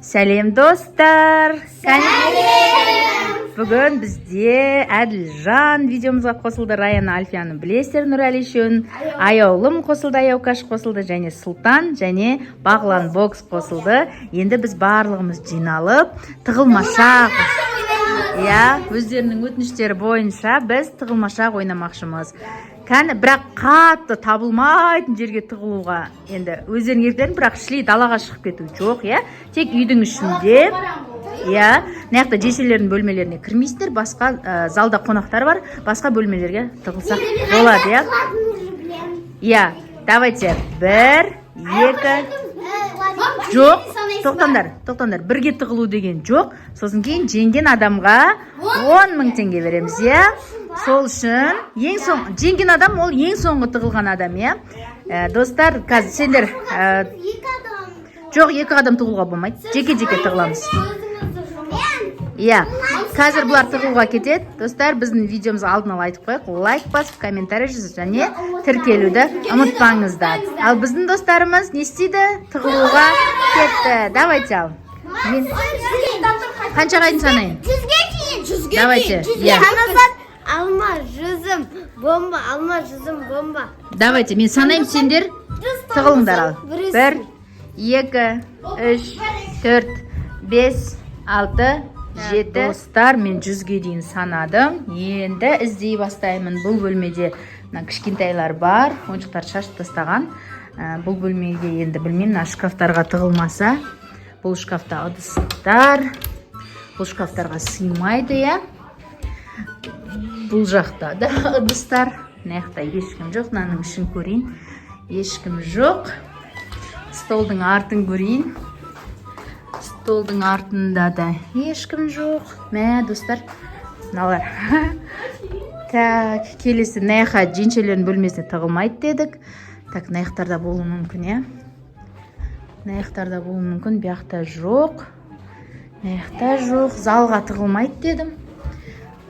Сәлем достар. Бүгін бізде Әділжан видеомызға қосылды. Раяна Альфияны білесіздер, Нұрәли үшеуін. Аяулым қосылды, Аяукаш қосылды, және Сұлтан, және Бағлан бокс қосылды. Енді біз барлығымыз жиналып, тығылмашақ. Өздерінің өтініштері бойынша біз тығылмашақ ойнамақшымыз. Бірақ қатты табылмайтын жерге тығылуға енді өздерінің еріктерін, бірақ шілей далаға шығып кету жоқ, тек үйдің ішінде, наяқта жешелердің бөлмелеріне кірмейсіздер, басқа залда қонақтар бар, басқа бөлмелерге тығылсақ болады, давайте, 1, 2, жоқ, тоқтаңдар, бірге тығылу деген жоқ, сосын кейін жеңген адамға 10 000 теңге береміз, Сол үшін, жеңген адам ол ең соңғы тығылған адам, Достар, қазір сендер... Жоқ, 2 адам тығылуға болмайды, жеке-жеке тығыламыз. Қазір бұлар тығылуға кетеді. Достар, біздің видеомызға алдын ала айтып қойық. Лайк басып, комментарий жазып, және тіркелуді ұмытпаңыздар. Ал біздің достарымыз не істейді? Тығылуға кетті. Давайте ал. Қаншаға дейін санайын? 100-ге. Давайте. Алма, жүзім, бомба, алма, жүзім, бомба. Давайте, мен санайым, сендер тығылыңдар ал. 1, 2, 3, 4, 5, 6, 7. Достар, мен 100-ге дейін санадым. Енді іздей бастаймын. Бұл бөлмеде кішкентайлар бар, ойыншықтар шашып тастаған. Бұл бөлмеге енді білмеймін, шкафтарға тығылмаса. Бұл шкафта ыдыстар, бұл шкафтарға сыймайды, Бұл жақта да ыдыстар. Наяқта ешкім жоқ. Мынаның ішін көрейін. Ешкім жоқ. Столдың артын көрейін. Столдың артында да ешкім жоқ. Мә, достар. Мыналар. Так, келесі наяқа женшелердің бөлмесіне тығылмайды дедік. Так, наяқтарда болуы мүмкін, Наяқтарда болуы мүмкін. Бияқта жоқ. Наяқта жоқ. Залға тығылмайды дедім.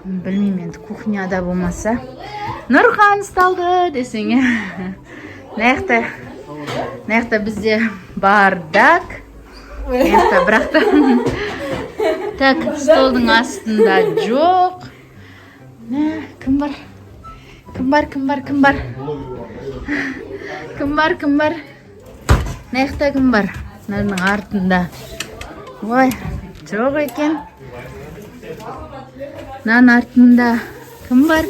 Білмеймін, енді кухняда болмаса. Нұрхан сталды десең, Наяқта бізде бардак. Наяқта бірақта. Так, столдың астында жоқ. Кім бар? Наяқта кім бар? Нұрның артында. Ой, жоқ екен. Нан артында кім бар?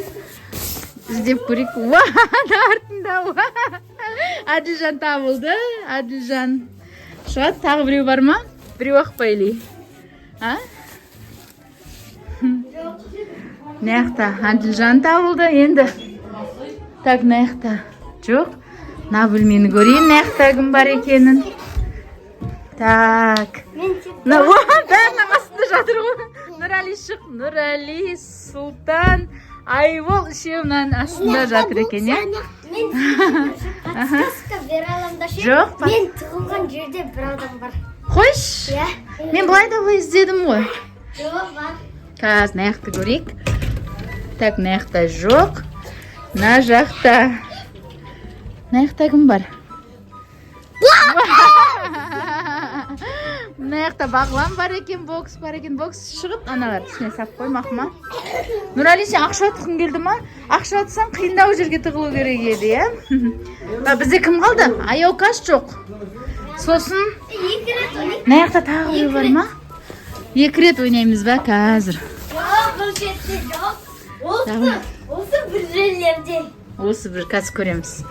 Іздеп көрейік. Артында. Әділжан табылды. Әділжан. Шуат, тағы біреу бар ма? Біреу ақ па елей? Наяқта Әділжан табылды. Енді. Так, наяқта жоқ. На бөлмені көрейін. Наяқта кім бар екенін. Так. Бәрінің астында жатыр ғой. Нұрәли шық, Нұрәли, Сұлтан, Айвол үшеуінің астында жатыр екен, Подсказка бер аламда ше. Жоқ, мен тығылған жерде бір адам бар. Қойш, мен бұлай да бұлай іздедім ғой. Жоқ, бар. Қазір наяқты көрейік. Так, наяқта жоқ. На жақта. Наяқта кім бар? Наяқта Бағлан бар екен, бокс бар екен. Бокс шығып, аналар түсіне сап қоймақ ма? Нұрәли, сен ақша тұқын келді ма? Ақша атысан қиындау жерге тығылу керек еді, Бізде кім қалды? Аяукаш жоқ. Сосын наяқта тағы біреу бар ма? 2 рет ойнаймыз ба қазір? Жоқ, бұл жерде жоқ. Осы бір жерлерде. Осы бір қазір көреміз.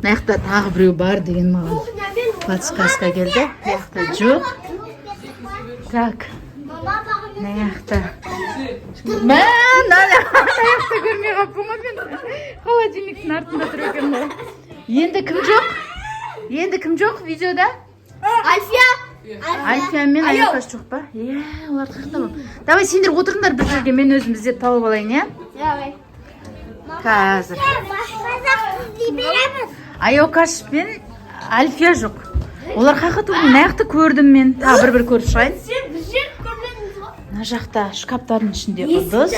Наяқта тағы біреу бар деген маған подсказка келді. Наяқта жоқ. Так, наяқта. Наяқта көрмей қаппын ғой мен. Холодильниктің артында тұр екен ғой. Енді кім жоқ видеода? Альфия мен Аяукаш жоқ па? Олар қақта бол. Давай, сендер отырыңдар бір жерге, мен өзім іздеп тауып алайын, Давай. Қазір. Аяукаш пен Альфия жоқ. Олар қақы тұрмын, наяқты көрдім мен. Тағы бір көріп шығайын. Сен бір жер көрмедіңіз ғой? Мына жақта шкаптардың ішінде ыдыс.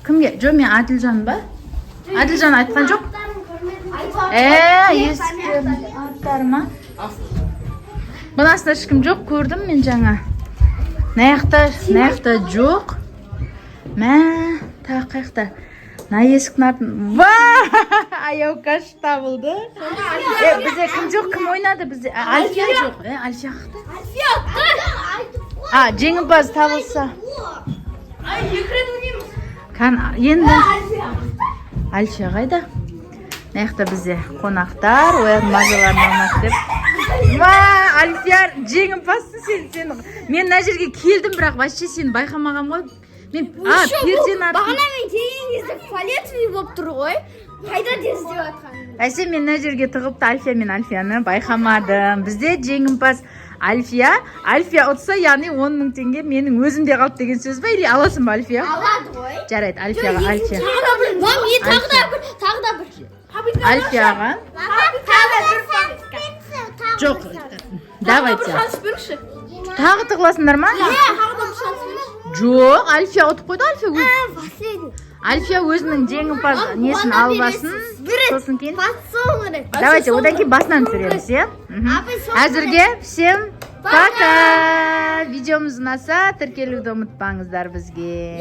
Кімге? Жо, мен Әділжан ба? Әділжан айтқан жоқ? Есіктердің аттары ма? Мынасында ешкім жоқ, көрдім мен жаңа. Наяқта жоқ. Мә, тағы қаяқта. На есіктің артын. Ва! Аяукаш табылды. Бізде кім жоқ, кім ойнады бізде? Альфия жоқ. Альфия қақта. Жеңімпаз табылса. Енді Альфия қайда? Наяқта бізде қонақтар, оян мазаларын алмақ деп. Ва, Альфия жеңімпазсың сен. Мен мына жерге келдім, бірақ вообще сені байқамағам ғой. Мен перден артын. Бағана мен келген кезде фиолетовый болып тұр ғой. Қайда іздеп жатқаным? Бәсе мен мына жерге тығыпты Альфия мен Альфияны байқамадым. Бізде жеңімпаз Альфия. Альфия ұтса, яғни 10 000 теңге менің өзімде қалды деген сөз ба? Или аласың ба Альфия? Алады ғой. Жарайды, Альфияға Альфия. Тағы да бір. Альфияға. Жоқ. Давайте. Тағы тығыласыңдар ма? Жоқ, Альфия ұтып қойды, Альфия өзінің жеңімпаз несін албасын. Сосын кейін. Давайте, одан кейін басынан түсіреміз, е? Әзірге всем пока! Видеомыз ұнаса, тіркелуді ұмытпаңыздар бізге.